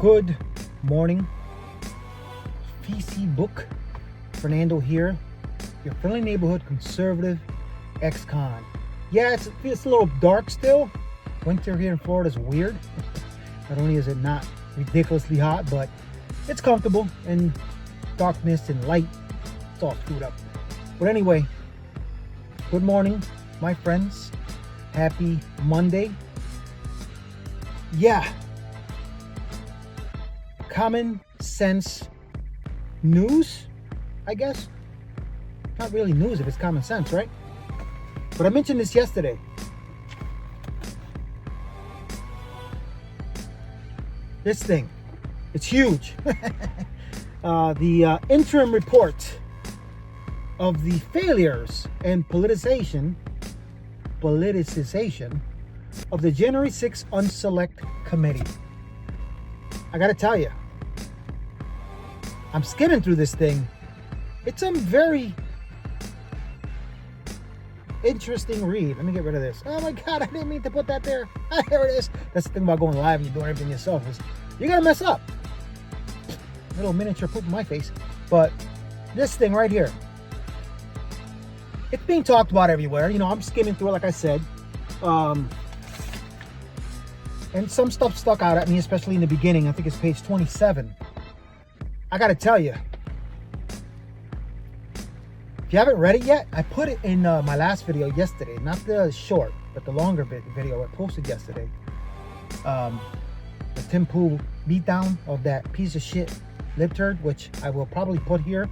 Good morning. PC Book. Fernando here. Your friendly neighborhood conservative ex-con. Yeah, it's a little dark still. Winter here in Florida is weird. Not only is it not ridiculously hot, but it's comfortable in darkness and light. It's all screwed up. But anyway, good morning, my friends. Happy Monday. Yeah. Common sense news, I guess. Not really news if it's common sense, right? But I mentioned this yesterday. This thing, it's huge. The interim report of the failures and politicization of the January 6th Unselect Committee. I gotta tell you, I'm skimming through this thing. It's a very interesting read. Let me get rid of this. Oh my God, I didn't mean to put that there. There it is. That's the thing about going live and you're doing everything yourself is you're gonna mess up. Little miniature poop in my face. But this thing right here, it's being talked about everywhere. You know, I'm skimming through it, like I said. And some stuff stuck out at me, especially in the beginning. I think it's page 27. I gotta tell you, if you haven't read it yet, I put it in my last video yesterday. Not the short, but the longer video I posted yesterday. The Tim Pool beatdown of that piece of shit libturd, which I will probably put here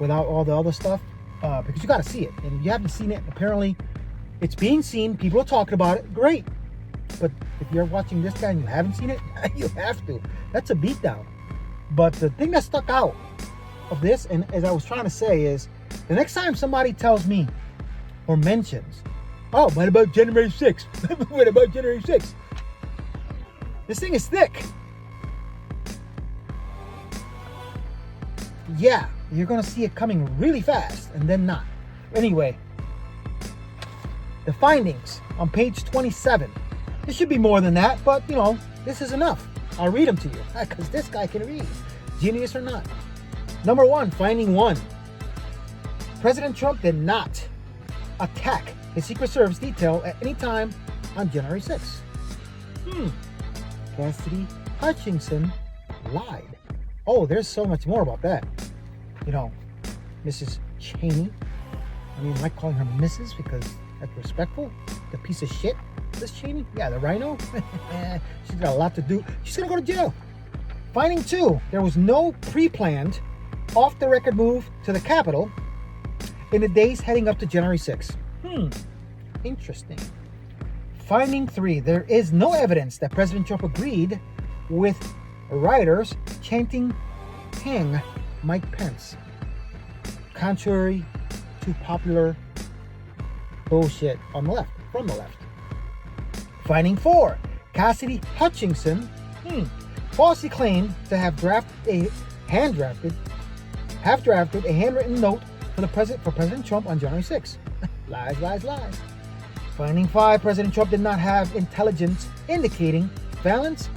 without all the other stuff. Because you got to see it, and if you haven't seen it, apparently it's being seen. People are talking about it. Great, but if you're watching this guy and you haven't seen it, you have to. That's a beatdown. But the thing that stuck out of this, and as I was trying to say, is the next time somebody tells me or mentions, "Oh, what about January 6th? What about January 6th?" This thing is thick. Yeah. You're going to see it coming really fast and then not. Anyway, the findings on page 27. There should be more than that, but you know, this is enough. I'll read them to you because this guy can read. Genius or not. Number one, finding one. President Trump did not attack his Secret Service detail at any time on January 6th. Cassidy Hutchinson lied. Oh, there's so much more about that. You know, Mrs. Cheney. I mean, I like calling her Mrs. because that's respectful. The piece of shit, Miss Cheney. Yeah, the rhino. She's got a lot to do. She's gonna go to jail. Finding two, there was no pre-planned, off-the-record move to the Capitol in the days heading up to January 6th. Interesting. Finding three, there is no evidence that President Trump agreed with rioters chanting "Hang Mike Pence," contrary to popular bullshit on the left, from the left. Finding four, Cassidy Hutchinson falsely claimed to have drafted a handwritten note for President Trump on January 6th. Lies, lies, lies. Finding five, President Trump did not have intelligence indicating violence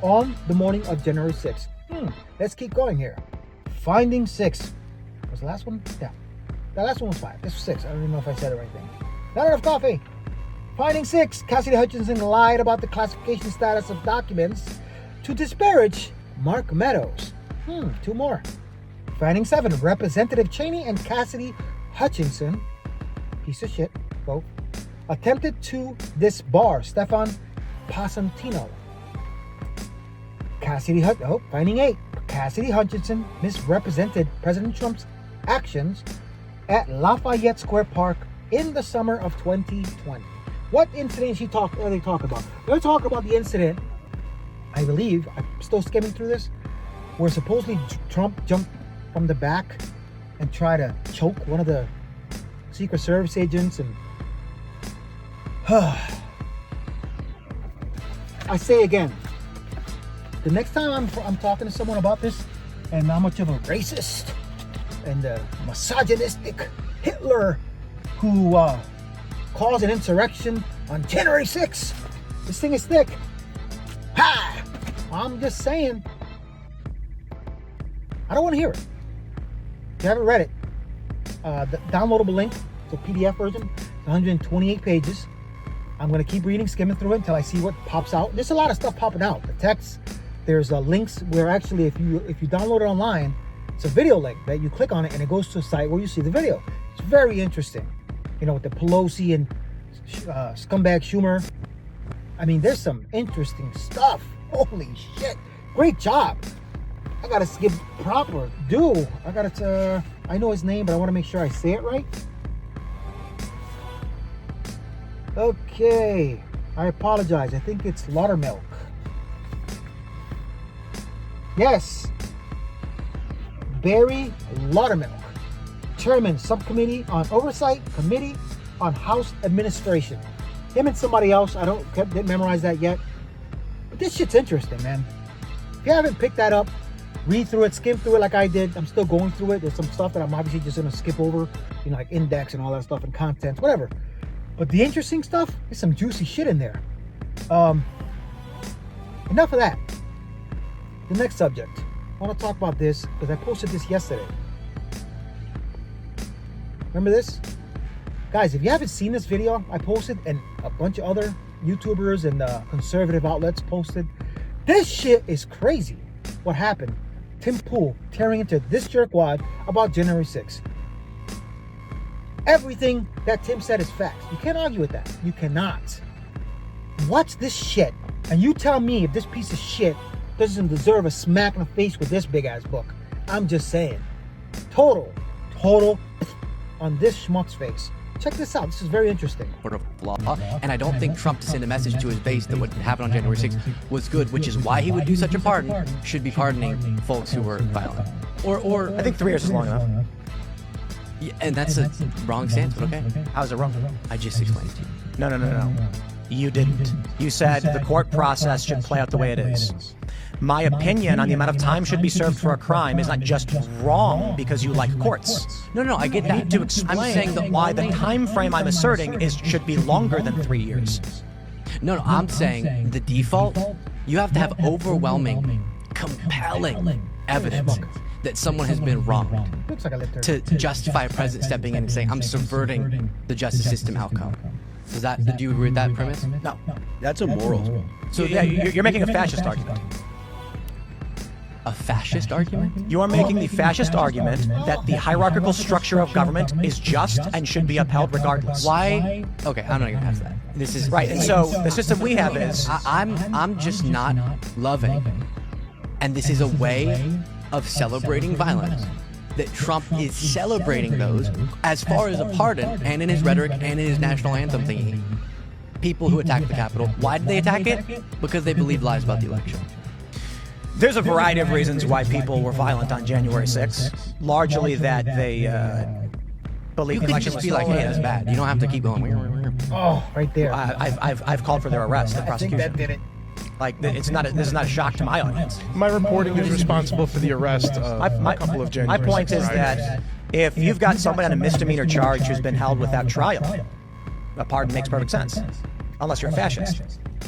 on the morning of January 6th. Let's keep going here. Finding six. Was the last one? Yeah. The last one was five. This was six. I don't even know if I said it right then. Not enough coffee. Finding six. Cassidy Hutchinson lied about the classification status of documents to disparage Mark Meadows. Two more. Finding seven. Representative Cheney and Cassidy Hutchinson, piece of shit, both, attempted to disbar Stefan Passantino. Finding eight. Cassidy Hutchinson misrepresented President Trump's actions at Lafayette Square Park in the summer of 2020. What incident are they talking about? They're talking about the incident, I believe, I'm still skimming through this, where supposedly Trump jumped from the back and tried to choke one of the Secret Service agents. And I say again, the next time I'm talking to someone about this and how much of a racist and a misogynistic Hitler who caused an insurrection on January 6th, this thing is thick. Ha! I'm just saying, I don't want to hear it. If you haven't read it, the downloadable link, it's a PDF version, 128 pages. I'm going to keep reading, skimming through it until I see what pops out. There's a lot of stuff popping out. The text, there's links where actually if you download it online, it's a video link that you click on it and it goes to a site where you see the video. It's very interesting. You know, with the Pelosi and scumbag Schumer. I mean, there's some interesting stuff. Holy shit. Great job. I got to give proper due. I know his name, but I want to make sure I say it right. Okay. I apologize. I think it's Laudermilk. Yes. Barry Laudermilk. Chairman, Subcommittee on Oversight, Committee on House Administration. Him and somebody else. Didn't memorize that yet. But this shit's interesting, man. If you haven't picked that up, read through it, skim through it like I did. I'm still going through it. There's some stuff that I'm obviously just going to skip over, you know, like index and all that stuff and contents, whatever. But the interesting stuff, there's some juicy shit in there. Enough of that. The next subject. I want to talk about this because I posted this yesterday. Remember this? Guys, if you haven't seen this video I posted and a bunch of other YouTubers and conservative outlets posted, this shit is crazy. What happened? Tim Pool tearing into this jerkwad about January 6th. Everything that Tim said is facts. You can't argue with that. You cannot. Watch this shit and you tell me if this piece of shit doesn't deserve a smack in the face with this big ass book. I'm just saying. Total on this schmuck's face. Check this out. This is very interesting. Of law, and I don't think Trump to send a message to his base that what happened on January 6th was good, which is why he would do such a pardon. Should be pardoning folks who were violent. Or I think 3 years is long enough. Yeah, and that's a wrong stance, but okay. How's it wrong? I just explained it to you. No. You didn't. You said the court process should play out the way it is. My opinion on the amount of time should be served for a crime is not just wrong because you like courts. No, I get You that. need to explain I'm saying that why the time frame I'm asserting should be longer than 3 years. No, I'm saying the default, you have to have overwhelming, compelling evidence that someone has been wronged Looks like a lip to justify a president stepping in and saying, I'm subverting the justice system outcome. Do you agree with that premise? No. That's immoral. So yeah, you're making a fascist argument. A fascist argument? You are making the fascist argument that the hierarchical structure of government is just and should be upheld regardless. Why? Okay, I'm not gonna pass that. This is Right, and so the system we have is... I'm just not loving, and this is a way of celebrating violence. That Trump is celebrating those as far as a pardon and in his rhetoric and in his national anthem thingy. People who attacked the Capitol. Why did they attack it? Because they believed lies about the election. There's a variety of reasons why people were violent on January 6th. Largely that they believe You the could election just was be like, stolen. hey, that's bad. You don't have to keep going. Oh, right there. I've called for their arrest and I think prosecution. that did it. Like, this is not a shock to my audience. My reporting is responsible for the arrest of a couple of January My point 6th is rioters. that if you've got somebody on a misdemeanor charge who's been held without trial, a pardon makes perfect sense, unless you're a fascist,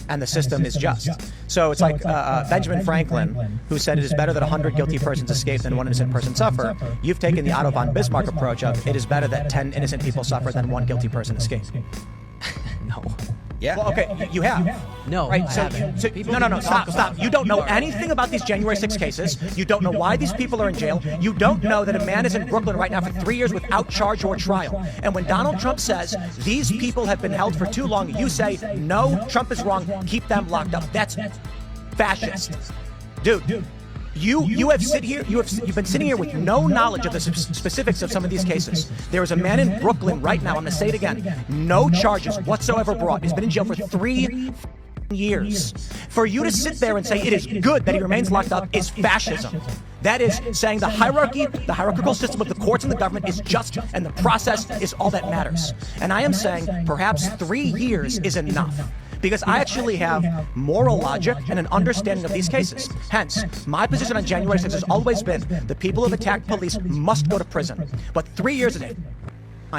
and the system is just. So it's like Benjamin Franklin, who said it is better that 100 guilty persons escape than one innocent person suffer. You've taken the Otto von Bismarck approach of it is better that 10 innocent people suffer than one guilty person escape. No. Yeah. Well, okay, you have. No, Right, I haven't. no, stop. You don't know anything about these January 6 cases. You don't know why these people are in jail. You don't know that a man is in Brooklyn right now for 3 years without charge or trial. And when Donald Trump says these people have been held for too long, you say, no, Trump is wrong, keep them locked up. That's fascist. Dude. You've been sitting here with no knowledge of the specifics of some of these cases. There is a man in Brooklyn right now, I'm going to say it again, no charges whatsoever brought. He's been in jail for 3 years. For you to sit there and say it is good that he remains locked up is fascism. That is saying the hierarchical system of the courts and the government is just and the process is all that matters. And I am saying perhaps 3 years is enough. Because I actually have moral logic and an understanding of these cases. Hence, my position on January 6th has always been the people who have attacked police must go to prison. But 3 years is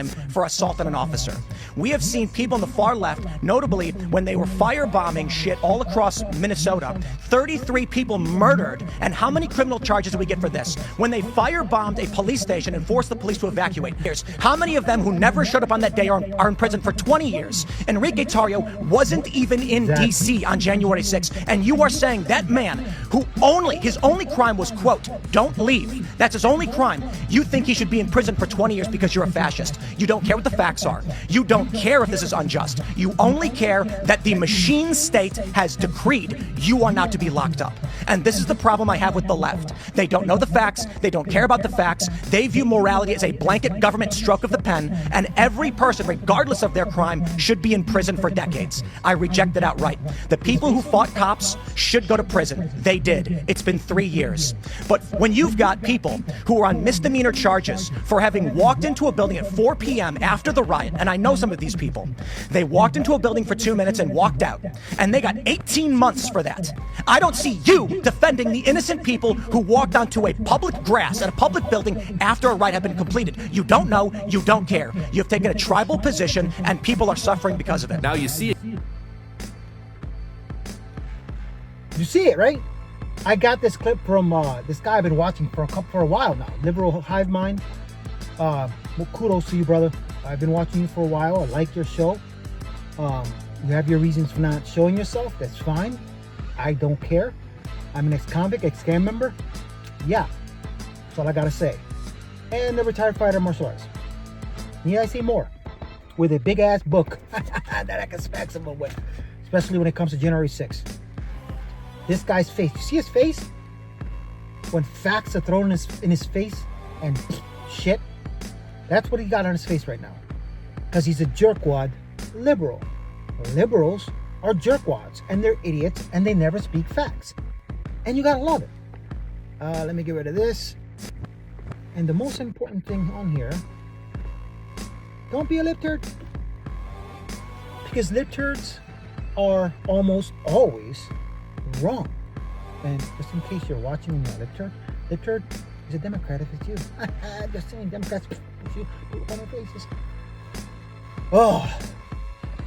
for assault on an officer. We have seen people on the far left, notably when they were firebombing shit all across Minnesota, 33 people murdered. And how many criminal charges do we get for this? When they firebombed a police station and forced the police to evacuate. How many of them who never showed up on that day are in prison for 20 years? Enrique Tarrio wasn't even in D.C. on January 6th. And you are saying that man who his only crime was, quote, don't leave. That's his only crime. You think he should be in prison for 20 years because you're a fascist. You don't care what the facts are. You don't care if this is unjust. You only care that the machine state has decreed you are not to be locked up. And this is the problem I have with the left. They don't know the facts. They don't care about the facts. They view morality as a blanket government stroke of the pen, and every person, regardless of their crime, should be in prison for decades. I reject it outright. The people who fought cops should go to prison. They did. It's been 3 years. But when you've got people who are on misdemeanor charges for having walked into a building at 4 p.m. after the riot, and I know some of these people, they walked into a building for 2 minutes and walked out, and they got 18 months for that. I don't see you defending the innocent people who walked onto a public grass at a public building after a riot had been completed. You don't know, you don't care. You've taken a tribal position, and people are suffering because of it. Now you see it. You see it, right? I got this clip from this guy I've been watching for a while now. Liberal Hive Mind. Well, kudos to you, brother. I've been watching you for a while. I like your show. You have your reasons for not showing yourself. That's fine. I don't care. I'm an ex-convict, ex-scam member. Yeah, that's all I gotta say. And a retired fighter martial arts. Need I say more? With a big ass book that I can smack someone with, especially when it comes to January 6th. This guy's face. You see his face? When facts are thrown in his face and shit. That's what he got on his face right now. Because he's a jerkwad liberal. Liberals are jerkwads and they're idiots and they never speak facts. And you gotta love it. Let me get rid of this. And the most important thing on here, don't be a lip turd. Because lip turds are almost always wrong. And just in case you're watching and you're a lip turd is a Democrat if it's you. Just saying, Democrats, it's you, people on their faces. Oh,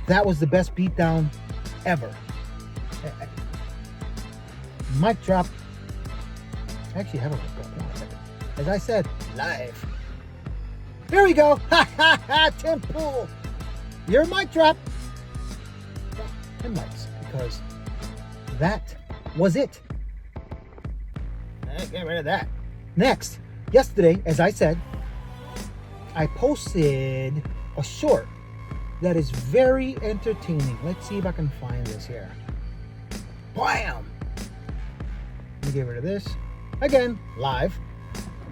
that was the best beatdown ever. Mic drop. I actually have a mic drop. Hold on a second. As I said, live. Here we go. Tim Pool. Your mic drop. 10 mics because that was it. Get rid of that. Next, yesterday, as I said, I posted a short that is very entertaining. Let's see if I can find this here. Bam! Let me get rid of this. Again, live.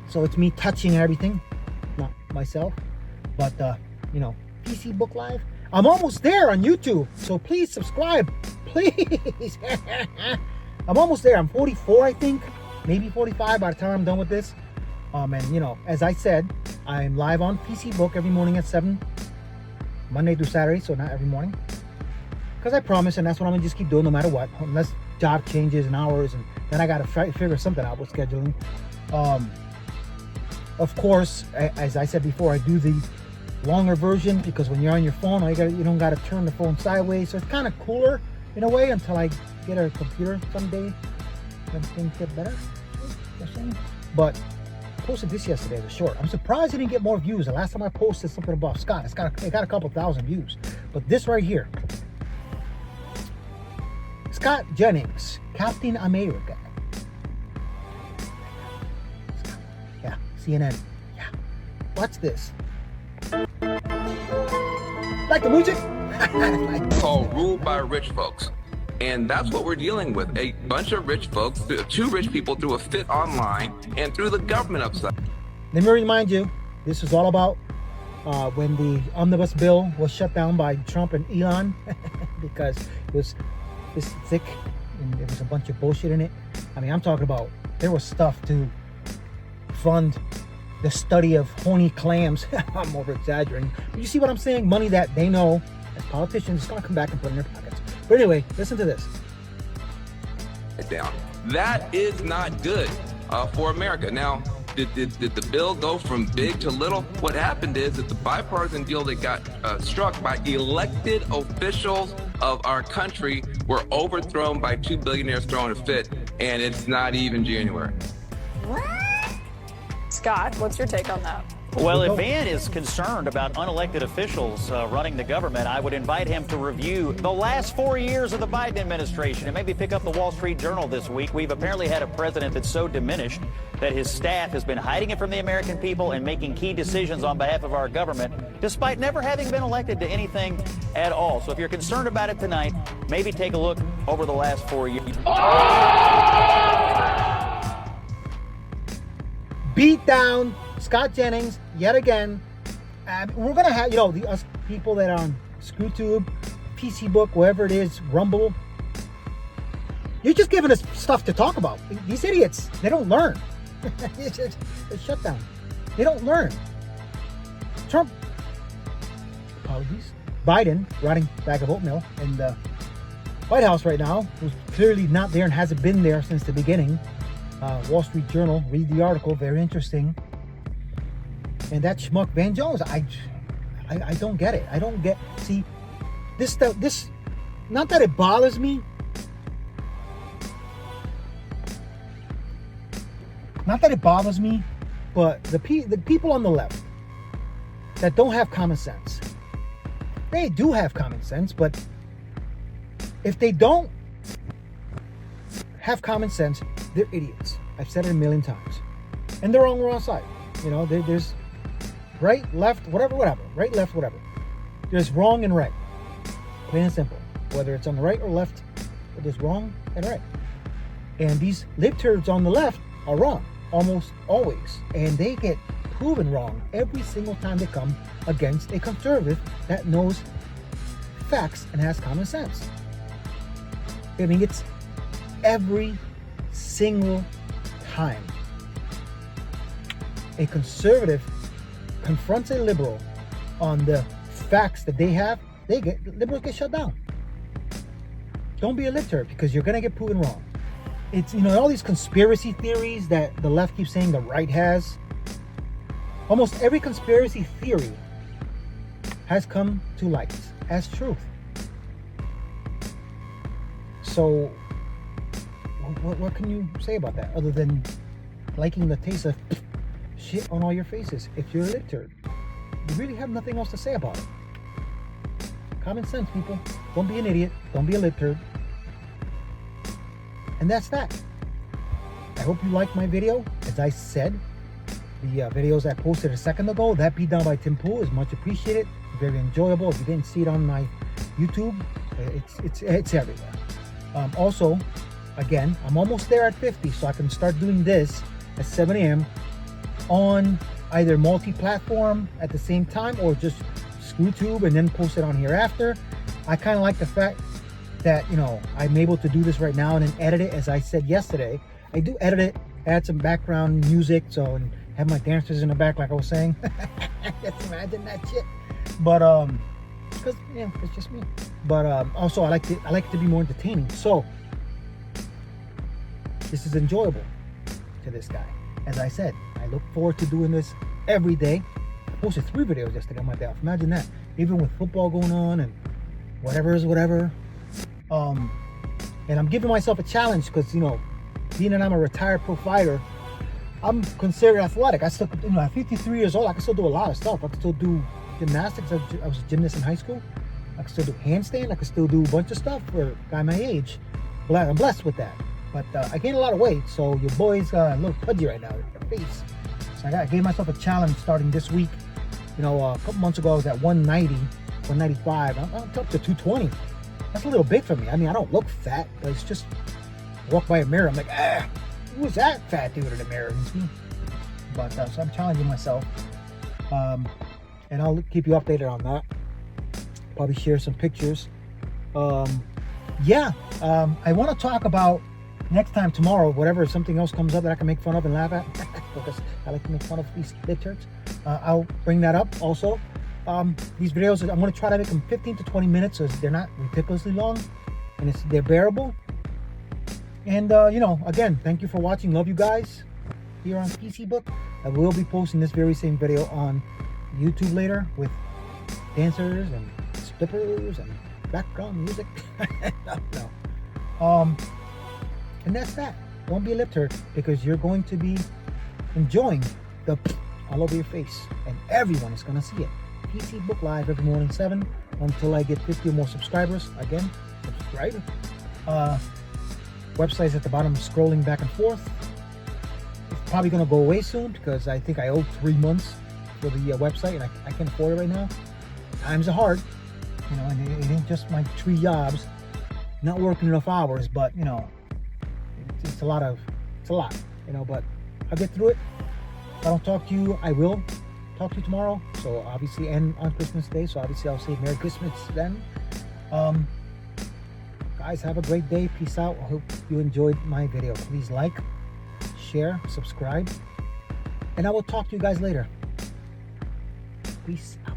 So it's me touching everything. Not myself. But, PC Book Live. I'm almost there on YouTube. So please subscribe. Please. I'm almost there. I'm 44, I think. Maybe 45 by the time I'm done with this. And, as I said, I'm live on PC Book every morning at 7. Monday through Saturday, so not every morning. Because I promise, and that's what I'm going to just keep doing no matter what. Unless job changes and hours, and then I got to figure something out with scheduling. Of course, as I said before, I do the longer version because when you're on your phone, you don't got to turn the phone sideways. So it's kind of cooler in a way until I get a computer someday and things get better. But I posted this yesterday, the short. I'm surprised it didn't get more views. The last time I posted something about Scott, it got a couple thousand views. But this right here, Scott Jennings, Captain America. Yeah, CNN. Yeah. What's this? Like the music? Called ruled by rich folks. And that's what we're dealing with. A bunch of rich folks, two rich people threw a fit online and threw the government upside. Let me remind you, this is all about when the omnibus bill was shut down by Trump and Elon because it was this thick and there was a bunch of bullshit in it. I mean, I'm talking about there was stuff to fund the study of horny clams. I'm over exaggerating. But you see what I'm saying? Money that they know as politicians is going to come back and put in their pockets. But anyway, listen to this. Down. That is not good for America. Now, Did the bill go from big to little? What happened is that the bipartisan deal that got struck by elected officials of our country were overthrown by two billionaires throwing a fit, and it's not even January. Scott, what's your take on that? Well, if Van is concerned about unelected officials running the government, I would invite him to review the last 4 years of the Biden administration and maybe pick up the Wall Street Journal this week. We've apparently had a president that's so diminished that his staff has been hiding it from the American people and making key decisions on behalf of our government, despite never having been elected to anything at all. So if you're concerned about it tonight, maybe take a look over the last 4 years. Beat down Scott Jennings yet again. We're gonna have, us people that are on ScrewTube, PC Book, wherever it is, Rumble. You're just giving us stuff to talk about. These idiots, they don't learn. It's shut down. They don't learn. Trump, apologies, Biden, rotting bag of oatmeal in the White House right now, who's clearly not there and hasn't been there since the beginning. Wall Street Journal, read the article, very interesting. And that schmuck Van Jones, I don't get it. I don't get, see, this stuff, not that it bothers me. Not that it bothers me, but the people on the left that don't have common sense, they do have common sense, but if they don't have common sense, they're idiots. I've said it a million times. And they're on the wrong side. There's right, left, whatever. Right, left, whatever. There's wrong and right. Plain and simple. Whether it's on the right or left, there's wrong and right. And these libtards on the left are wrong, almost always. And they get proven wrong every single time they come against a conservative that knows facts and has common sense. I mean, it's every single time a conservative confronts a liberal on the facts that they have, liberals get shut down. Don't be a libtard because you're gonna get proven wrong. It's all these conspiracy theories that the left keeps saying the right has. Almost every conspiracy theory has come to light as truth. So what can you say about that other than liking the taste of shit on all your faces? If you're a libtard, you really have nothing else to say about it. Common sense, people. Don't be an idiot. Don't be a libtard. And that's that. I hope you liked my video. As I said, the videos I posted a second ago, that beat down by Tim Pool, is much appreciated. Very enjoyable. If you didn't see it on my YouTube, it's everywhere. Also, again, I'm almost there at 50, so I can start doing this at 7 a.m. on either multi-platform at the same time or just ScrewTube and then post it on here after. I kind of like the fact that, I'm able to do this right now and then edit it. As I said yesterday, I do edit it, add some background music, and have my dancers in the back like I was saying. Just imagine that shit. But, because, it's just me. But also, I like it to be more entertaining. So, this is enjoyable to this guy. As I said, I look forward to doing this every day. I posted 3 videos yesterday on my day off. Imagine that. Even with football going on and whatever is whatever. And I'm giving myself a challenge because, being that I'm a retired pro fighter, I'm considered athletic. I still, at 53 years old, I can still do a lot of stuff. I can still do gymnastics. I was a gymnast in high school. I can still do handstand. I can still do a bunch of stuff for a guy my age. I'm blessed with that. But I gained a lot of weight, so your boy's a little pudgy right now in your face. So I gave myself a challenge starting this week. A couple months ago I was at 190, 195. I'm up to 220. That's a little big for me. I mean, I don't look fat, but it's just, I walk by a mirror, I'm like, who's that fat dude in the mirror? But so I'm challenging myself. And I'll keep you updated on that. Probably share some pictures. I want to talk about next time, tomorrow, whatever, something else comes up that I can make fun of and laugh at, because I like to make fun of these libtards. I'll bring that up also. These videos, I'm going to try to make them 15 to 20 minutes so they're not ridiculously long and they're bearable. And, again, thank you for watching. Love you guys. here on PC Book. I will be posting this very same video on YouTube later with dancers and strippers and background music. No. And that's that. Don't be a lip turd, because you're going to be enjoying the all over your face, and everyone is gonna see it. PC Book Live every morning 7 until I get 50 or more subscribers. Again, subscribe. Website's at the bottom, scrolling back and forth. It's probably gonna go away soon because I think I owe 3 months for the website, and I can't afford it right now. Times are hard, you know, and it ain't just my 3 jobs, not working enough hours, but you know, it's a lot, you know, but I'll get through it. If I don't talk to you, I will talk to you tomorrow. So obviously, and on Christmas Day. So obviously, I'll say Merry Christmas then. Guys, have a great day. Peace out. I hope you enjoyed my video. Please like, share, subscribe, and I will talk to you guys later. Peace out.